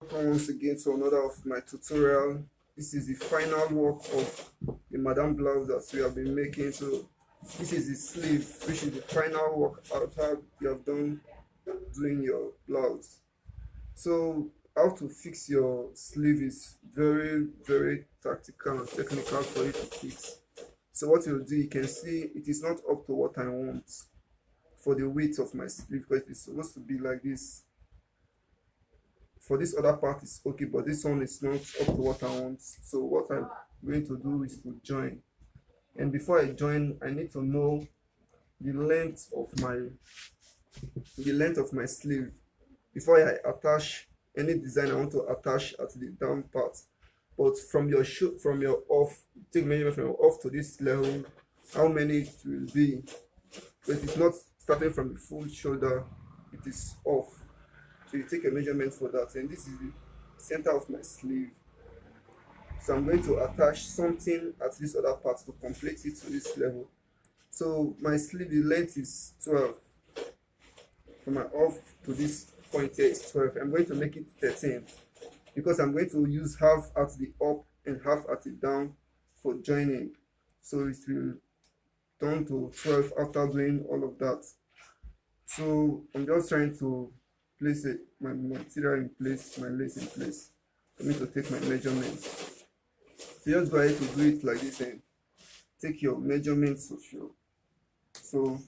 Welcome once again to another of my tutorial. This is the final work of the madam blouse that we have been making. So this is the sleeve, which is the final work after you have done doing your blouse. So how to fix your sleeve is very tactical and technical for you to fix. So what you'll do, you can see it is not up to what I want for the width of my sleeve, because it's supposed to be like this. For this other part is okay, but this one is not up to what I want. So what I'm going to do is to join. And before I join, I need to know the length of my sleeve before I attach any design I want to attach at the down part. But from your from your off, take measurement from your off to this level, how many it will be. But it's not starting from the full shoulder, it is off. So you take a measurement for that, and this is the center of my sleeve. So I'm going to attach something at this other part to complete it to this level. So my sleeve, the length is 12. From my off to this point here is 12. I'm going to make it 13 because I'm going to use half at the up and half at the down for joining. So it will turn to 12 after doing all of that. So I'm just trying to place my material in place, my lace in place, for me to take my measurements. So just go ahead to do it like this and take your measurements of your. So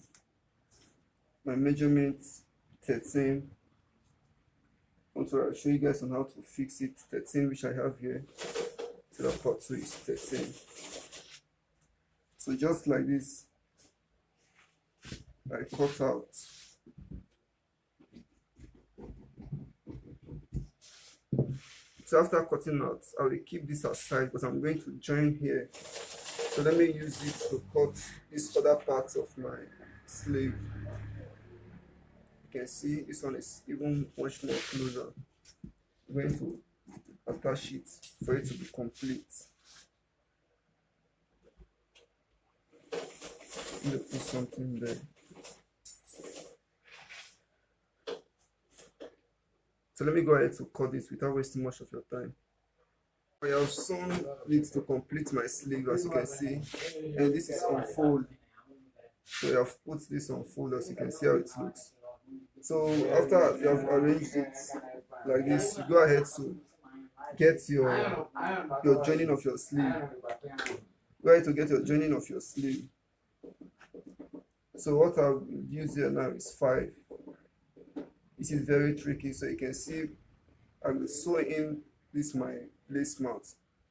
my measurements 13. Also, I'll show you guys on how to fix it. 13, which I have here. So that part 2 is 13. So just like this, I cut out. So after cutting out, I will keep this aside because I'm going to join here. So let me use it to cut this other part of my sleeve. You can see this one is even much more closer. I'm going to attach it for it to be complete. I'm going to put something there. So let me go ahead to cut this without wasting much of your time. I have sewn it to complete my sleeve, as you can see, and this is on fold. So I have put this on fold, as you can see how it looks. So after you have arranged it like this, you go ahead to get your joining of your sleeve. Go ahead to get your joining of your sleeve. So what I'll use here now is 5. This is very tricky, so you can see I will sew in this my lace mount,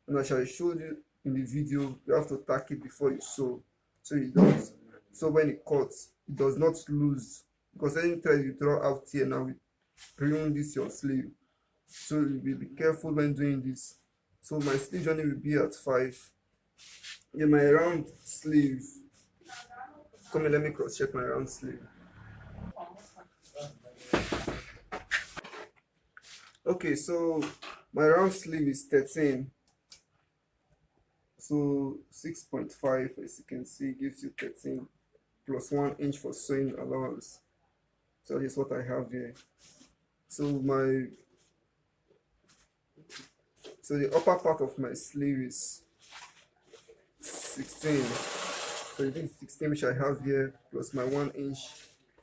and as I showed you in the video, you have to tack it before you sew, so you don't. So when it cuts, it does not lose, because anytime you draw out here now, we ruin this your sleeve. So you will be careful when doing this. So my sleeve joining will be at 5. In my round sleeve, come here, let me cross check my round sleeve. Okay, so my round sleeve is 13. So 6.5, as you can see, gives you 13 plus 1 inch for sewing allowance. So here's what I have here. So the upper part of my sleeve is 16. So it is 16, which I have here, plus my 1 inch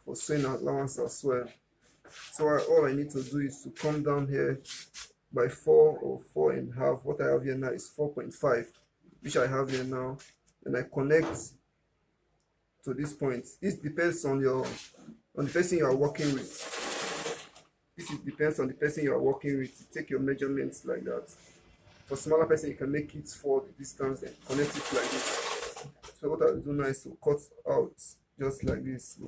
for sewing allowance as well. So all I need to do is to come down here by 4 or 4.5. What I have here now is 4.5, which I have here now, and I connect to this point. This depends on the person you are working with. Depends on the person you are working with. You take your measurements like that. For smaller person, you can make it for the distance and connect it like this. So what I'll do now is to cut out just like this.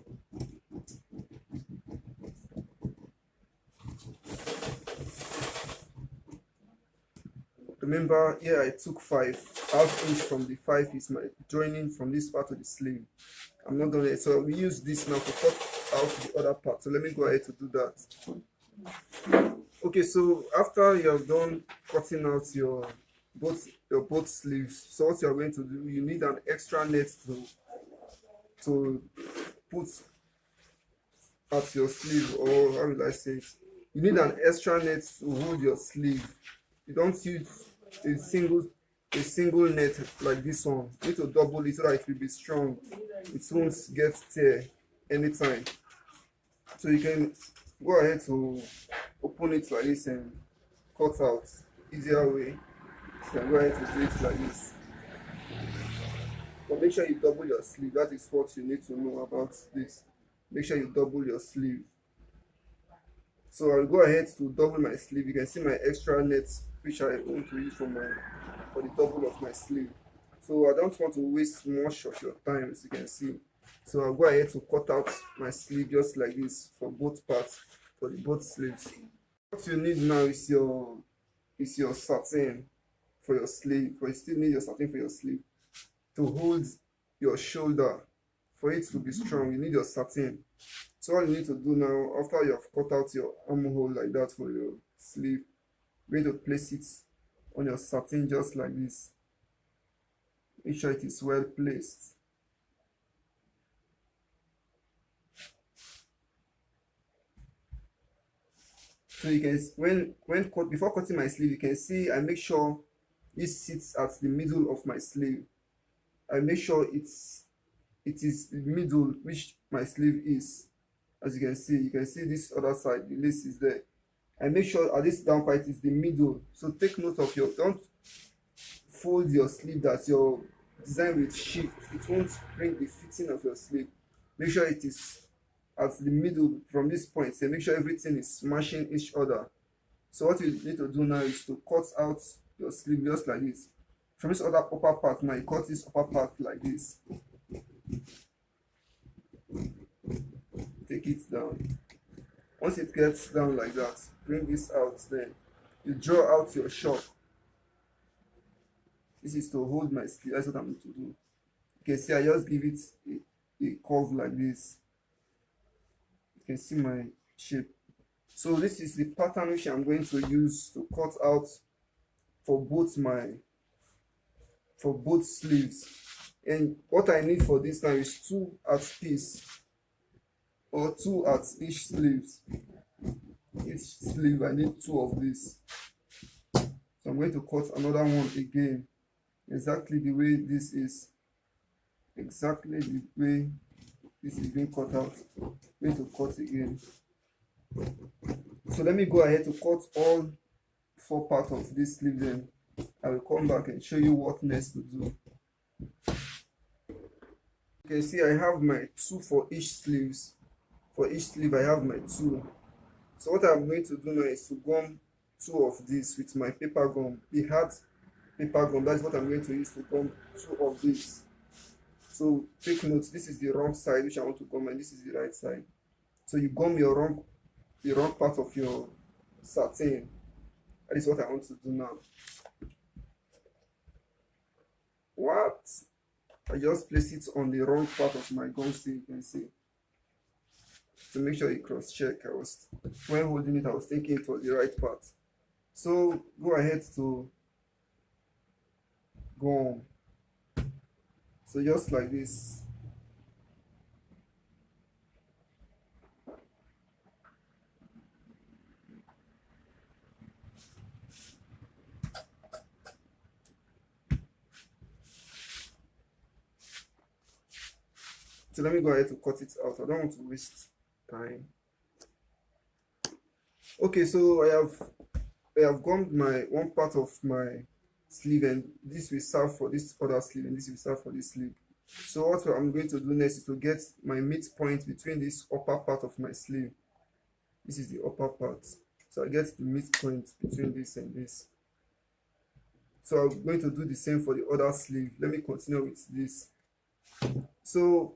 Remember, here I took 5. Half inch from the 5 is my joining from this part to the sleeve. I'm not done yet, so we use this now to cut out the other part. So let me go ahead to do that. Okay, so after you have done cutting out your both sleeves, so what you are going to do, you need an extra net to put at your sleeve, or how will I say it? you need an extra net to hold your sleeve. You don't use a single a single net like this one. You need to double it so that it will be strong. It won't get tear anytime. So you can go ahead to open it like this and cut out. Easier way, you can go ahead to do it like this. But make sure you double your sleeve. That is what you need to know about this. Make sure you double your sleeve. So I'll go ahead to double my sleeve. You can see my extra net which I want to use for the double of my sleeve. So I don't want to waste much of your time, as you can see. So I'll go ahead to cut out my sleeve just like this for both parts, for the both sleeves. What you need now is your satin for your sleeve. But you still need your satin for your sleeve to hold your shoulder. For it to be strong, you need your satin. So all you need to do now, after you have cut out your armhole like that for your sleeve, you're going to place it on your satin just like this. Make sure it is well placed. So you can, before cutting my sleeve, you can see I make sure it sits at the middle of my sleeve. I make sure it is the middle which my sleeve is. As you can see this other side, the lace is there. I make sure at this down part is the middle. So take note of don't fold your sleeve that your design will shift. It won't bring the fitting of your sleeve. Make sure it is at the middle from this point. So make sure everything is smashing each other. So what you need to do now is to cut out your sleeve just like this. From this other upper part now, you cut this upper part like this. Take it down. Once it gets down like that, bring this out. Then you draw out your shop. This is to hold my sleeve. That's what I'm going to do. You can see I just give it a curve like this. You can see my shape. So this is the pattern which I'm going to use to cut out for both sleeves. And what I need for this now is 2 at piece, or 2 at each sleeves. Each sleeve I need 2 of this. So I'm going to cut another one again, exactly the way this is. Exactly the way this is being cut out. I'm going to cut again. So let me go ahead to cut all 4 parts of this sleeve, then I will come back and show you what next to do. You can see I have my 2 for each sleeves. For each sleeve I have my 2. So what I'm going to do now is to gum 2 of these with my paper gum. The hard paper gum, that's what I'm going to use to gum 2 of these. So take note, this is the wrong side which I want to gum, and this is the right side. So you gum the wrong part of your satin. That is what I want to do now. What? I just place it on the wrong part of my gum, so you can see. To make sure you cross check, when holding it, I was thinking it was the right part. So go ahead to gum. So just like this. So let me go ahead to cut it out. I don't want to waste time. Okay, so I have gummed my one part of my sleeve, and this will serve for this other sleeve, and this will serve for this sleeve. So what I'm going to do next is to get my midpoint between this upper part of my sleeve. This is the upper part. So I get the midpoint between this and this. So I'm going to do the same for the other sleeve. Let me continue with this. So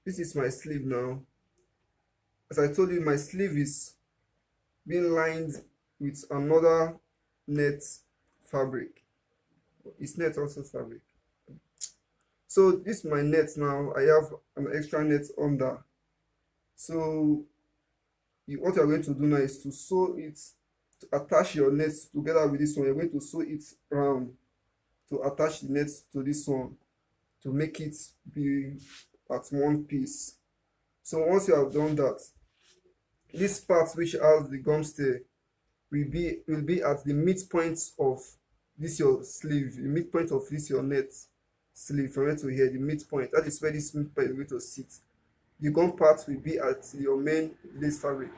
this is my sleeve now. As I told you, my sleeve is being lined with another net fabric. It's net also fabric. So this is my net now. I have an extra net under. So what you're going to do now is to sew it, to attach your net together with this one. You're going to sew it round to attach the net to this one to make it be at one piece. So once you have done that, this part which has the gum stay will be at the midpoint of this your sleeve, the midpoint of this your net sleeve from here to here, the midpoint. That is where this midpoint is going to sit. The gum part will be at your main lace fabric,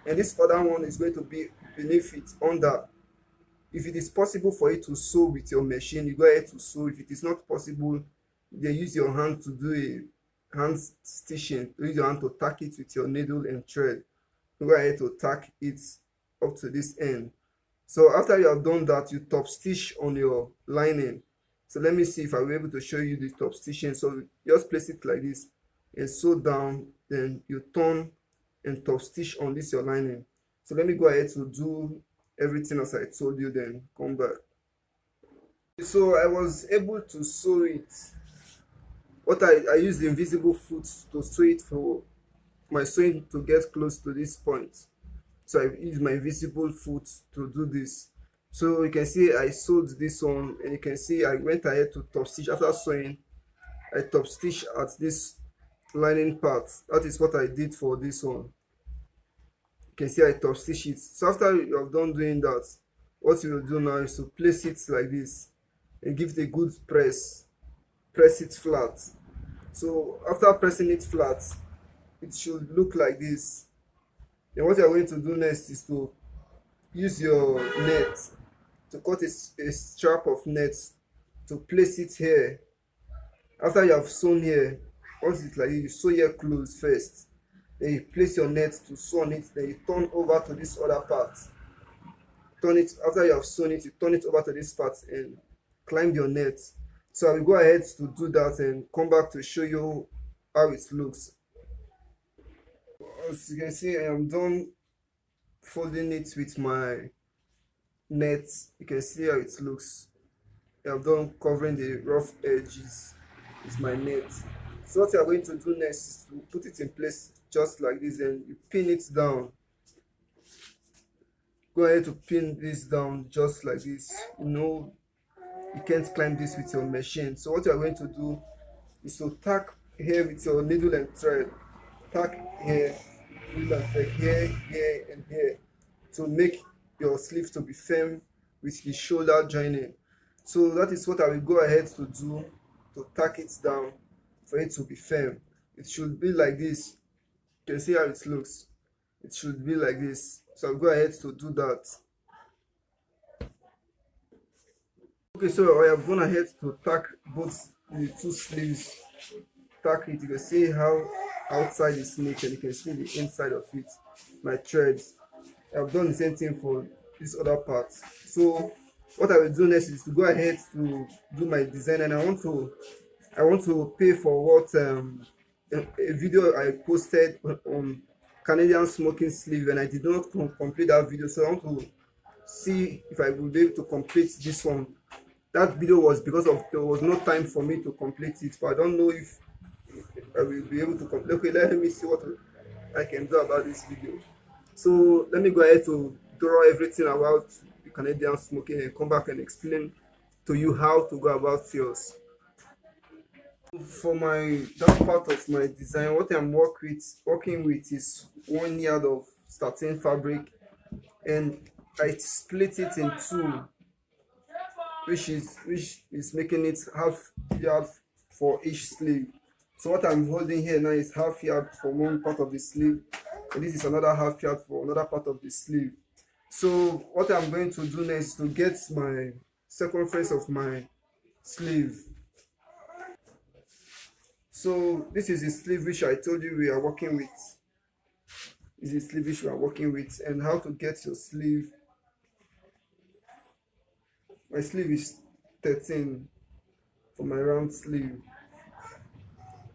and this other one is going to be beneath it under. If it is possible for you to sew with your machine, you go ahead to sew. If it is not possible, then use your hand to do a hand stitching. Use your hand to tack it with your needle and thread. Go ahead to tack it up to this end. So after you have done that, you top stitch on your lining. So let me see if I'll be able to show you the top stitching. So just place it like this and sew down, then you turn and top stitch on this your lining. So let me go ahead to do everything as I told you, then come back. So I was able to sew it. I used the invisible foot to sew it for my sewing to get close to this point. So I used my invisible foot to do this. So you can see I sewed this one, and you can see I went ahead to top stitch. After sewing, I top stitch at this lining part. That is what I did for this one. You can see I top stitch it. So after you have done doing that, what you will do now is to place it like this and give it a good press. Press it flat. So after pressing it flat, it should look like this. Then what you are going to do next is to use your net to cut a strap of net to place it here. After you have sewn here, once it's like this, you sew here close first. Then you place your net to sew on it. Then you turn over to this other part. Turn it after you have sewn it. You turn it over to this part and climb your net. So I will go ahead to do that and come back to show you how it looks. As you can see, I am done folding it with my net. You can see how it looks. I have done covering the rough edges with my net. So what you are going to do next is to put it in place just like this, and you pin it down. Go ahead to pin this down just like this. You can't climb this with your machine. So what you are going to do is to tack here with your needle and thread. Tack here, needle and thread here, here, and here, to make your sleeve to be firm with the shoulder joining. So that is what I will go ahead to do, to tack it down for it to be firm. It should be like this. You can see how it looks. It should be like this. So I'll go ahead to do that. Okay, so I have gone ahead to tack both the two sleeves. Tack it. You can see how outside is neat, and you can see the inside of it. My threads. I've done the same thing for this other part. So what I will do next is to go ahead to do my design, and I want to pay for what a video I posted on Canadian smoking sleeve, and I did not complete that video. So I want to see if I will be able to complete this one. That video was because there was no time for me to complete it, but I don't know if I will be able to complete. Okay, let me see what I can do about this video. So let me go ahead to draw everything about the Canadian smoking and come back and explain to you how to go about yours. For that part of my design, what I'm working with is 1 yard of satin fabric, and I split it in two, which is making it half yard for each sleeve. So what I'm holding here now is half yard for one part of the sleeve, and this is another half yard for another part of the sleeve. So what I'm going to do next is to get my circumference of my sleeve. So this is the sleeve which I told you we are working with. This is the sleeve which we are working with, and how to get your sleeve. My sleeve is 13 for my round sleeve.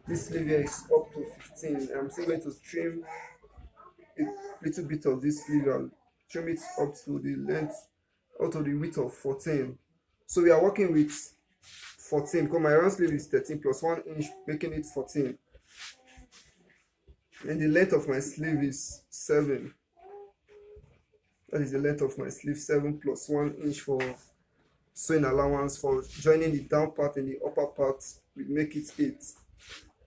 This sleeve here is up to 15. I'm still going to trim a little bit of this sleeve and trim it up to the length, up to the width of 14. So we are working with 14 because my round sleeve is 13 plus 1 inch, making it 14. And the length of my sleeve is 7. That is the length of my sleeve, 7 plus 1 inch for sewing allowance. For joining the down part and the upper part, we make it 8.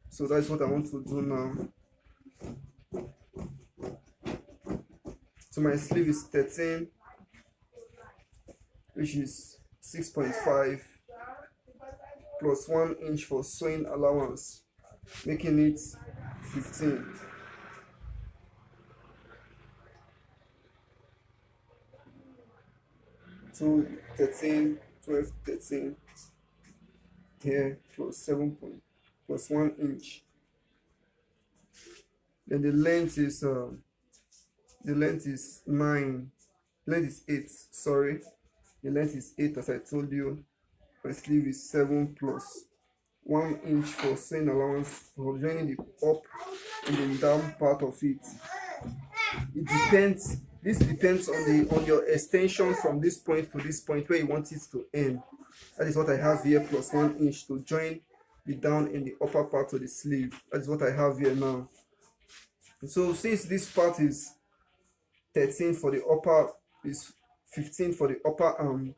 So that's what I want to do now. So my sleeve is 13, which is 6.5 plus 1 inch for sewing allowance, making it 15. So 13, 12, 13 here plus 7 point plus 1 inch. Then the length is 9. Length is 8. Sorry, the length is 8 as I told you. My sleeve is 7 plus 1 inch for sewing allowance for joining the up and the down part of it. It depends. This depends on your extension from this point to this point where you want it to end. That is what I have here, plus 1 inch to join the down and the upper part of the sleeve. That is what I have here now. So since this part is 13 for the upper, is 15 for the upper arm,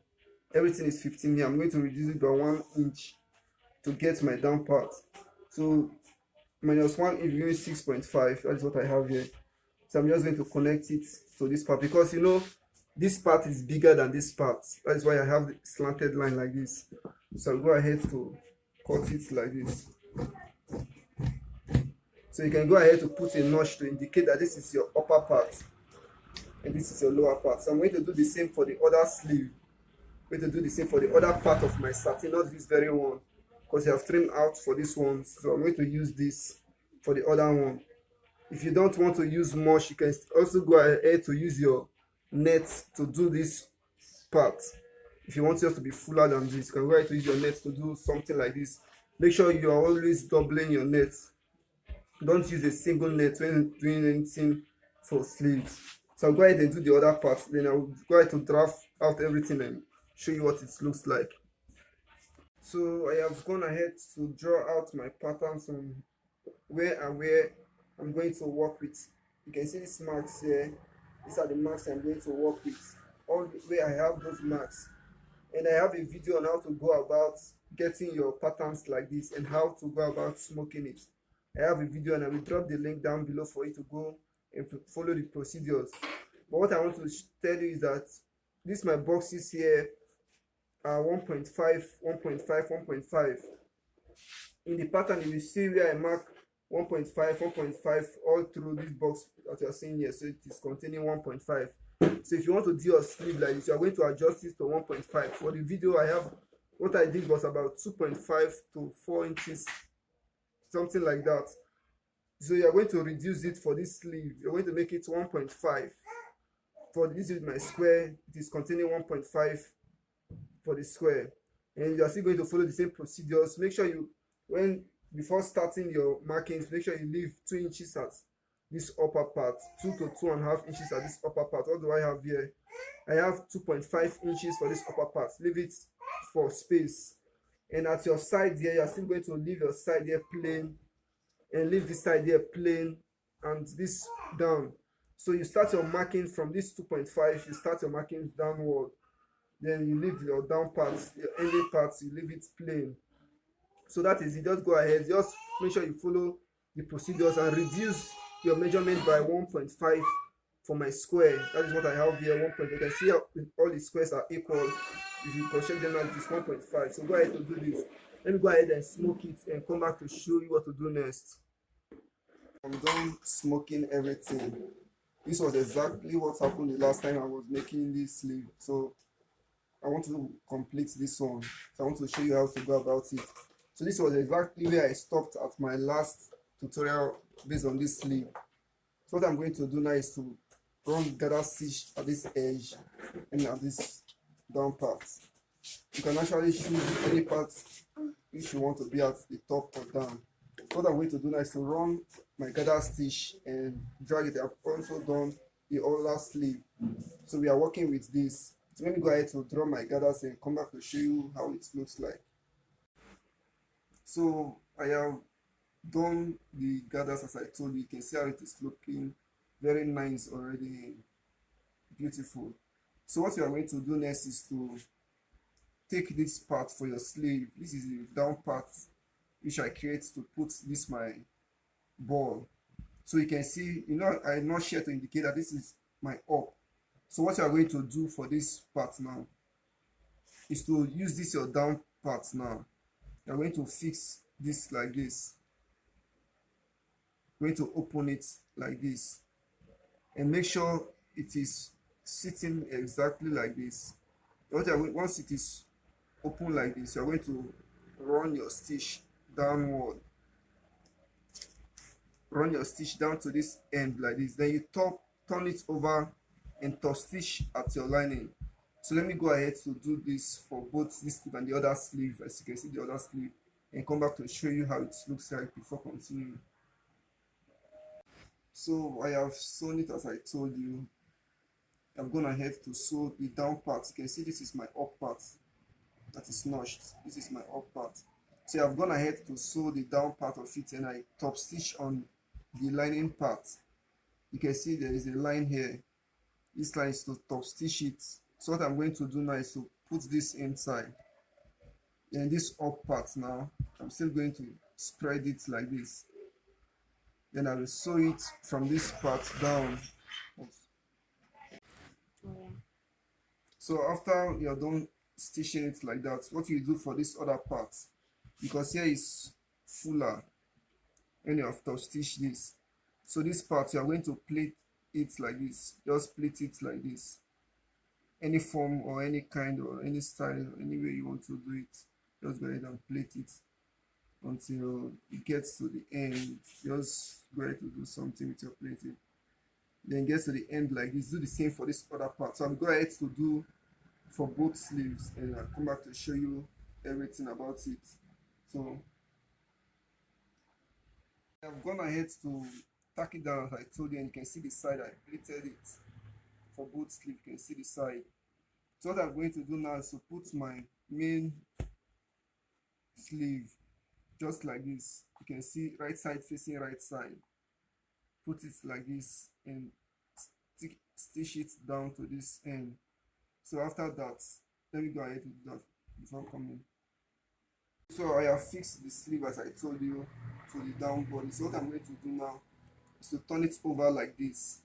everything is 15 here. I'm going to reduce it by 1 inch to get my down part. So minus 1 inch gives 6.5. That is what I have here. So I'm just going to connect it to this part, because you know this part is bigger than this part. That is why I have the slanted line like this. So I'll go ahead to cut it like this. So you can go ahead to put a notch to indicate that this is your upper part and this is your lower part. So I'm going to do the same for the other sleeve. I'm going to do the same for the other part of my satin, not this very one, because I have trimmed out for this one. So I'm going to use this for the other one. If you don't want to use much, you can also go ahead to use your net to do this part. If you want yours to be fuller than this, you can go ahead to use your net to do something like this. Make sure you are always doubling your net. Don't use a single net when doing anything for sleeves. So I'll go ahead and do the other part. Then I'll go ahead to draft out everything and show you what it looks like. So I have gone ahead to draw out my patterns on where I'm going to work with. You can see these marks here. These are the marks I'm going to work with. All the way I have those marks. And I have a video on how to go about getting your patterns like this and how to go about smoking it. I have a video and I will drop the link down below for you to go and follow the procedures. But what I want to tell you is that these my boxes here are 1.5, 1.5, 1.5. In the pattern, you will see where I mark 1.5, 1.5 all through this box that you are seeing here. So it is containing 1.5. So if you want to do your sleeve like this, you are going to adjust this to 1.5. For the video I have, what I did was about 2.5 to 4 inches, something like that. So you are going to reduce it for this sleeve. You're going to make it 1.5. For this is my square, it is containing 1.5 for the square. And you are still going to follow the same procedures. Make sure you, before starting your markings, make sure you leave 2 inches at this upper part, 2 to 2.5 inches at this upper part. What do I have here? I have 2.5 inches for this upper part. Leave it for space. And at your side here, you are still going to leave your side here plain and leave this side here plain and this down. So you start your marking from this 2.5, you start your markings downward. Then you leave your down parts, your ending parts, you leave it plain. So that is it. Just go ahead, just make sure you follow the procedures and reduce your measurement by 1.5 for my square. That is what I have here, 1.5. You can see how all the squares are equal. If you cross-check them out, it is 1.5. So go ahead to do this. Let me go ahead and smoke it and come back to show you what to do next. I'm done smoking everything. This was exactly what happened the last time I was making this sleeve. So I want to complete this one. So I want to show you how to go about it. So this was exactly where I stopped at my last tutorial based on this sleeve. So what I'm going to do now is to run gather stitch at this edge and at this down part. You can actually choose any part if you want to be at the top or down. So what I'm going to do now is to run my gather stitch and drag it. I've also done the other sleeve. So we are working with this. So let me go ahead to draw my gathers and come back to show you how it looks like. So I have done the gathers as I told you. You can see how it is looking very nice already, beautiful. So what you are going to do next is to take this part for your sleeve. This is the down part which I create to put this my ball. So you can see, I'm not here to indicate that this is my up. So what you are going to do for this part now is to use this your down part now. You're going to fix this like this. You're going to open it like this and make sure it is sitting exactly like this. Once it is open like this, you're going to run your stitch downward. Run your stitch down to this end like this. Then you turn it over and top stitch at your lining. So let me go ahead to do this for both this sleeve and the other sleeve, as you can see the other sleeve, and come back to show you how it looks like before continuing. So I have sewn it as I told you. I'm gonna have to sew the down part. You can see this is my up part that is notched. This is my up part. So I've gone ahead to sew the down part of it, and I top stitch on the lining part. You can see there is a line here. This line is to top stitch it. So what I'm going to do now is to put this inside. And this up part now, I'm still going to spread it like this. Then I will sew it from this part down. So after you're done stitching it like that, what you do for this other part, because here is fuller when you have top stitch this. So this part you are going to plait it like this. Just plait it like this. Any form or any kind or any style, any way you want to do it, just go ahead and plait it until it gets to the end. Just go ahead to do something with your plating. Then get to the end like this. Do the same for this other part. So I'm going ahead to do for both sleeves, and I'll come back to show you everything about it. So I've gone ahead to tack it down as I told you, and you can see the side I plaited it for both sleeves. You can see the side. So what I'm going to do now is to put my main sleeve just like this. You can see right side facing right side. Put it like this and stitch it down to this end. So after that, let me go ahead to do that before coming. So I have fixed the sleeve as I told you to the down body. So what I'm going to do now is to turn it over like this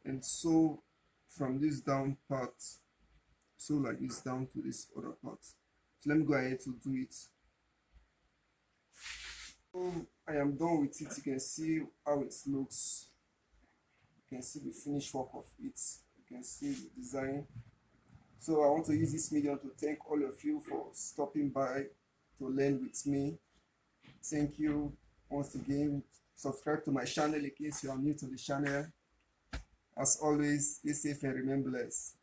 and sew from this down part, sew like this down to this other part. So let me go ahead to do it. So I am done with it. You can see how it looks. You can see the finished work of it. You can see the design. So I want to use this medium to thank all of you for stopping by to learn with me. Thank you once again. Subscribe to my channel in case you are new to the channel. As always, stay safe and remain blessed.